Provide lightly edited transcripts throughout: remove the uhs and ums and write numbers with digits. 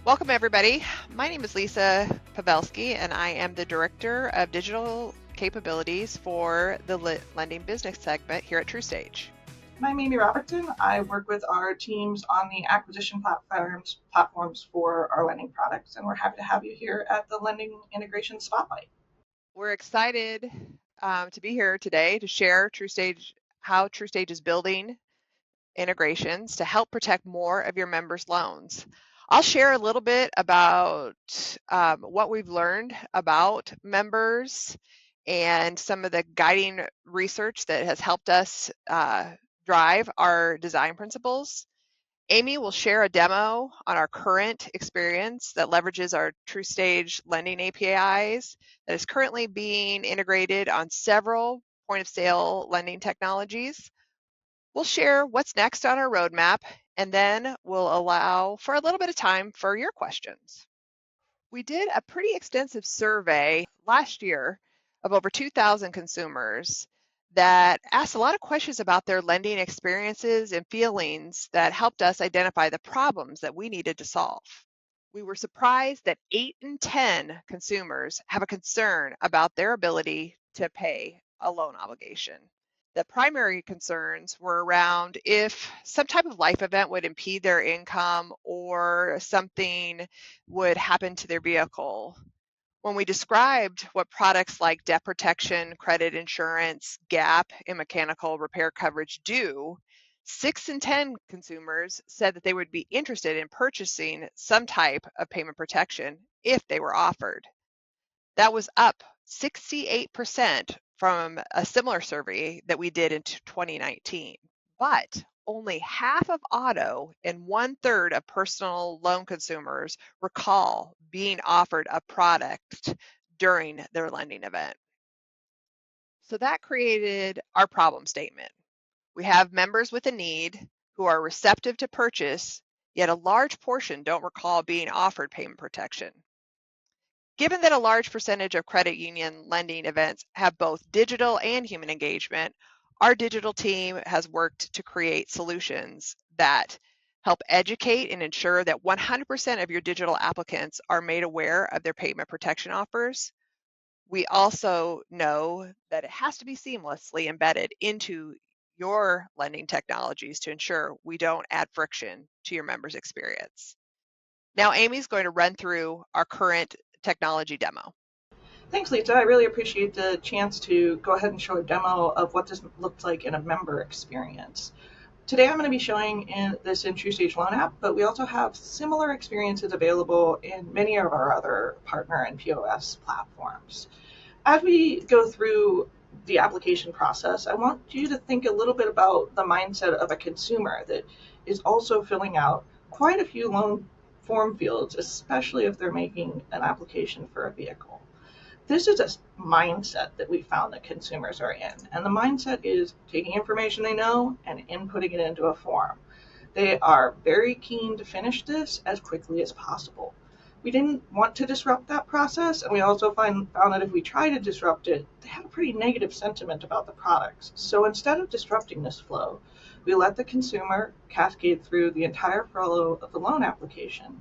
Welcome, everybody. My name is Lisa Pavelski, and I am the Director of Digital Capabilities for the Lending Business segment here at TruStage. I'm Amy Robertson. I work with our teams on the acquisition platforms for our lending products, and we're happy to have you here at the Lending Integration Spotlight. We're excited to be here today to share how TruStage is building integrations to help protect more of your members' loans. I'll share a little bit about what we've learned about members and some of the guiding research that has helped us drive our design principles. Amy will share a demo on our current experience that leverages our TruStage lending APIs that is currently being integrated on several point-of-sale lending technologies. We'll share what's next on our roadmap, and then we'll allow for a little bit of time for your questions. We did a pretty extensive survey last year of over 2,000 consumers that asked a lot of questions about their lending experiences and feelings that helped us identify the problems that we needed to solve. We were surprised that 8 in 10 consumers have a concern about their ability to pay a loan obligation. The primary concerns were around if some type of life event would impede their income or something would happen to their vehicle. When we described what products like debt protection, credit insurance, gap, and mechanical repair coverage do, 6 in 10 consumers said that they would be interested in purchasing some type of payment protection if they were offered. That was up 68% from a similar survey that we did in 2019. But only half of auto and 1/3 of personal loan consumers recall being offered a product during their lending event. So that created our problem statement. We have members with a need who are receptive to purchase, yet a large portion don't recall being offered payment protection. Given that a large percentage of credit union lending events have both digital and human engagement, our digital team has worked to create solutions that help educate and ensure that 100% of your digital applicants are made aware of their payment protection offers. We also know that it has to be seamlessly embedded into your lending technologies to ensure we don't add friction to your members' experience. Now, Amy's going to run through our current technology demo. Thanks, Lisa. I really appreciate the chance to go ahead and show a demo of what this looks like in a member experience. Today I'm going to be showing this in TruStage Loan App, but we also have similar experiences available in many of our other partner and POS platforms. As we go through the application process, I want you to think a little bit about the mindset of a consumer that is also filling out quite a few loan form fields, especially if they're making an application for a vehicle. This is a mindset that we found that consumers are in, and the mindset is taking information they know and inputting it into a form. They are very keen to finish this as quickly as possible. We didn't want to disrupt that process, and we also found that if we try to disrupt it, they have a pretty negative sentiment about the products. So instead of disrupting this flow, we let the consumer cascade through the entire flow of the loan application,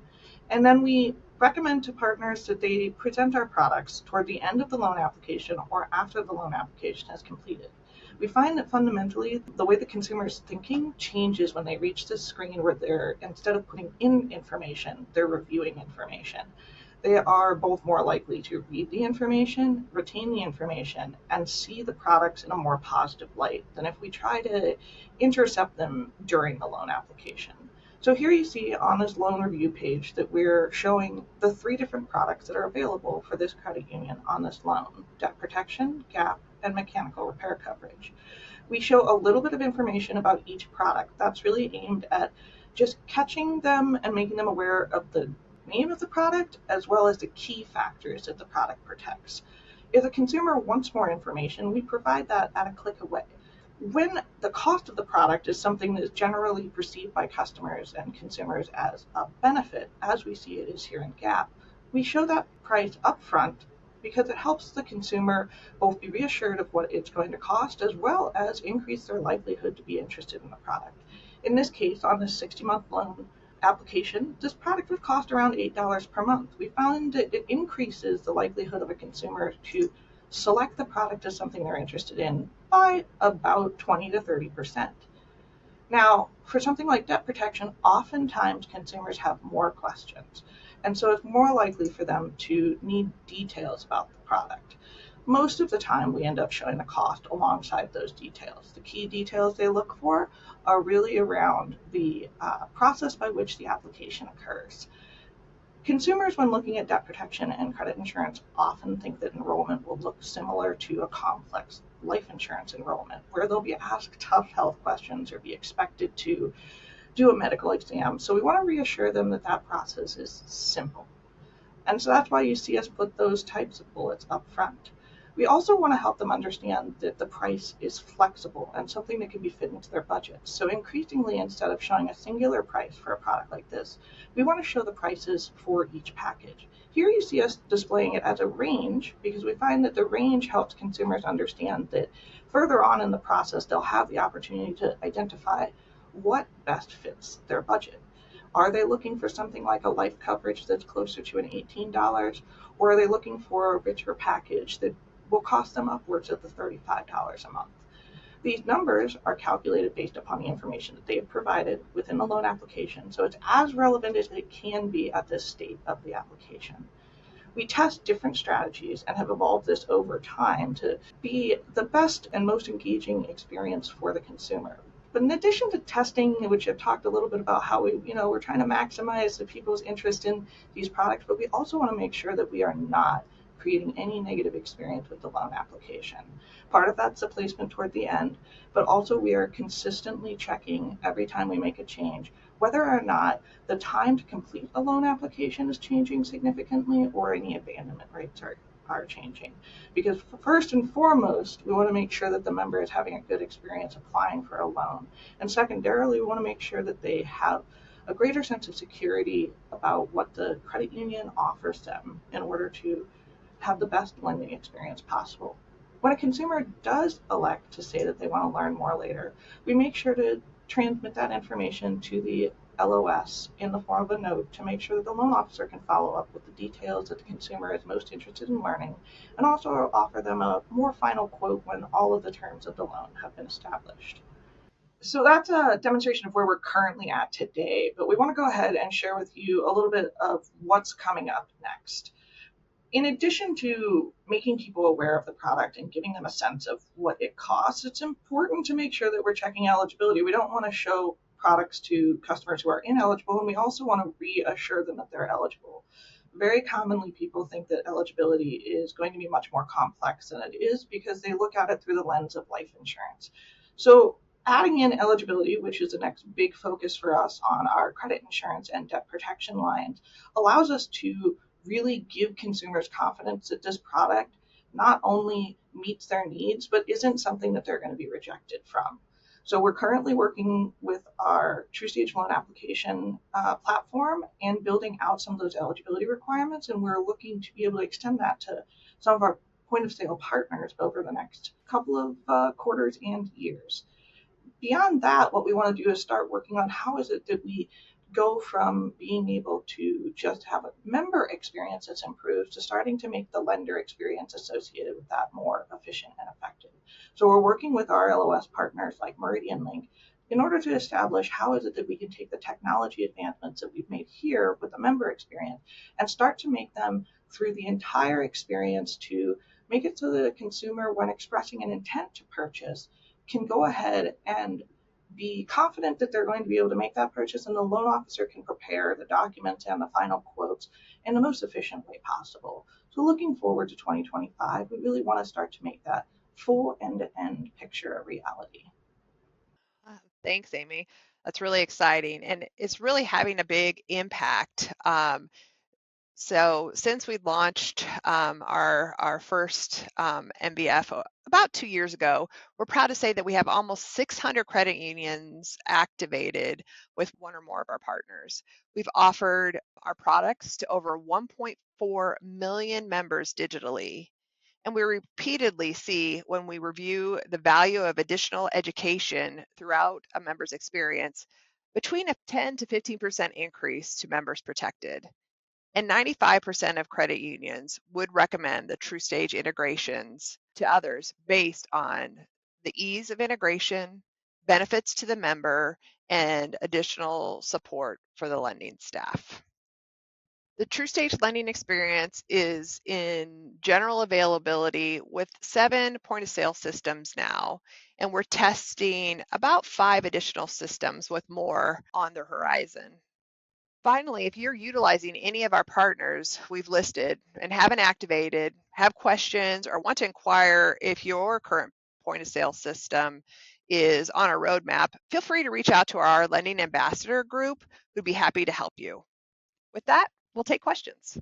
and then we recommend to partners that they present our products toward the end of the loan application or after the loan application is completed. We find that fundamentally the way the consumer is thinking changes when they reach this screen where they're, instead of putting in information, they're reviewing information. They are both more likely to read the information, retain the information, and see the products in a more positive light than if we try to intercept them during the loan application. So here you see on this loan review page that we're showing the 3 different products that are available for this credit union on this loan: debt protection, gap, and mechanical repair coverage. We show a little bit of information about each product. That's really aimed at just catching them and making them aware of the name of the product as well as the key factors that the product protects. If the consumer wants more information, we provide that at a click away. When the cost of the product is something that is generally perceived by customers and consumers as a benefit, as we see it is here in Gap, we show that price upfront because it helps the consumer both be reassured of what it's going to cost as well as increase their likelihood to be interested in the product. In this case, on this 60-month loan application, this product would cost around $8 per month. We found that it increases the likelihood of a consumer to select the product as something they're interested in by about 20 to 30%. Now, for something like debt protection, oftentimes consumers have more questions, and so it's more likely for them to need details about the product. Most of the time, we end up showing the cost alongside those details. The key details they look for are really around the process by which the application occurs. Consumers, when looking at debt protection and credit insurance, often think that enrollment will look similar to a complex life insurance enrollment, where they'll be asked tough health questions or be expected to do a medical exam. So we want to reassure them that that process is simple. And so that's why you see us put those types of bullets up front. We also want to help them understand that the price is flexible and something that can be fit into their budget. So increasingly, instead of showing a singular price for a product like this, we want to show the prices for each package. Here you see us displaying it as a range because we find that the range helps consumers understand that further on in the process, they'll have the opportunity to identify what best fits their budget. Are they looking for something like a life coverage that's closer to an $18, or are they looking for a richer package that will cost them upwards of the $35 a month? These numbers are calculated based upon the information that they have provided within the loan application, so it's as relevant as it can be at this state of the application. We test different strategies and have evolved this over time to be the best and most engaging experience for the consumer. But in addition to testing, which I've talked a little bit about how we're trying to maximize the people's interest in these products, but we also want to make sure that we are not creating any negative experience with the loan application. Part of that's the placement toward the end, but also we are consistently checking every time we make a change whether or not the time to complete a loan application is changing significantly or any abandonment rates are changing. Because first and foremost, we want to make sure that the member is having a good experience applying for a loan. And secondarily, we want to make sure that they have a greater sense of security about what the credit union offers them in order to have the best lending experience possible. When a consumer does elect to say that they want to learn more later, we make sure to transmit that information to the LOS in the form of a note to make sure that the loan officer can follow up with the details that the consumer is most interested in learning, and also offer them a more final quote when all of the terms of the loan have been established. So that's a demonstration of where we're currently at today, but we want to go ahead and share with you a little bit of what's coming up next. In addition to making people aware of the product and giving them a sense of what it costs, it's important to make sure that we're checking eligibility. We don't want to show products to customers who are ineligible, and we also want to reassure them that they're eligible. Very commonly, people think that eligibility is going to be much more complex than it is because they look at it through the lens of life insurance. So adding in eligibility, which is the next big focus for us on our credit insurance and debt protection lines, allows us to really give consumers confidence that this product not only meets their needs, but isn't something that they're going to be rejected from. So we're currently working with our TruStage loan application platform and building out some of those eligibility requirements, and we're looking to be able to extend that to some of our point of sale partners over the next couple of quarters and years. Beyond that, what we want to do is start working on how is it that we go from being able to just have a member experience that's improved to starting to make the lender experience associated with that more efficient and effective. So we're working with our LOS partners like Meridian Link in order to establish how is it that we can take the technology advancements that we've made here with the member experience and start to make them through the entire experience to make it so that a consumer, when expressing an intent to purchase, can go ahead and be confident that they're going to be able to make that purchase, and the loan officer can prepare the documents and the final quotes in the most efficient way possible. So looking forward to 2025, we really want to start to make that full end-to-end picture a reality. Thanks, Amy. That's really exciting, and it's really having a big impact. So since we launched our first MBF about 2 years ago, we're proud to say that we have almost 600 credit unions activated with one or more of our partners. We've offered our products to over 1.4 million members digitally. And we repeatedly see when we review the value of additional education throughout a member's experience between a 10 to 15% increase to members protected. And 95% of credit unions would recommend the TruStage integrations to others based on the ease of integration, benefits to the member, and additional support for the lending staff. The TruStage lending experience is in general availability with 7 point of sale systems now, and we're testing about 5 additional systems with more on the horizon. Finally, if you're utilizing any of our partners we've listed and haven't activated, have questions, or want to inquire if your current point of sale system is on a roadmap, feel free to reach out to our lending ambassador group. We'd be happy to help you. With that, we'll take questions.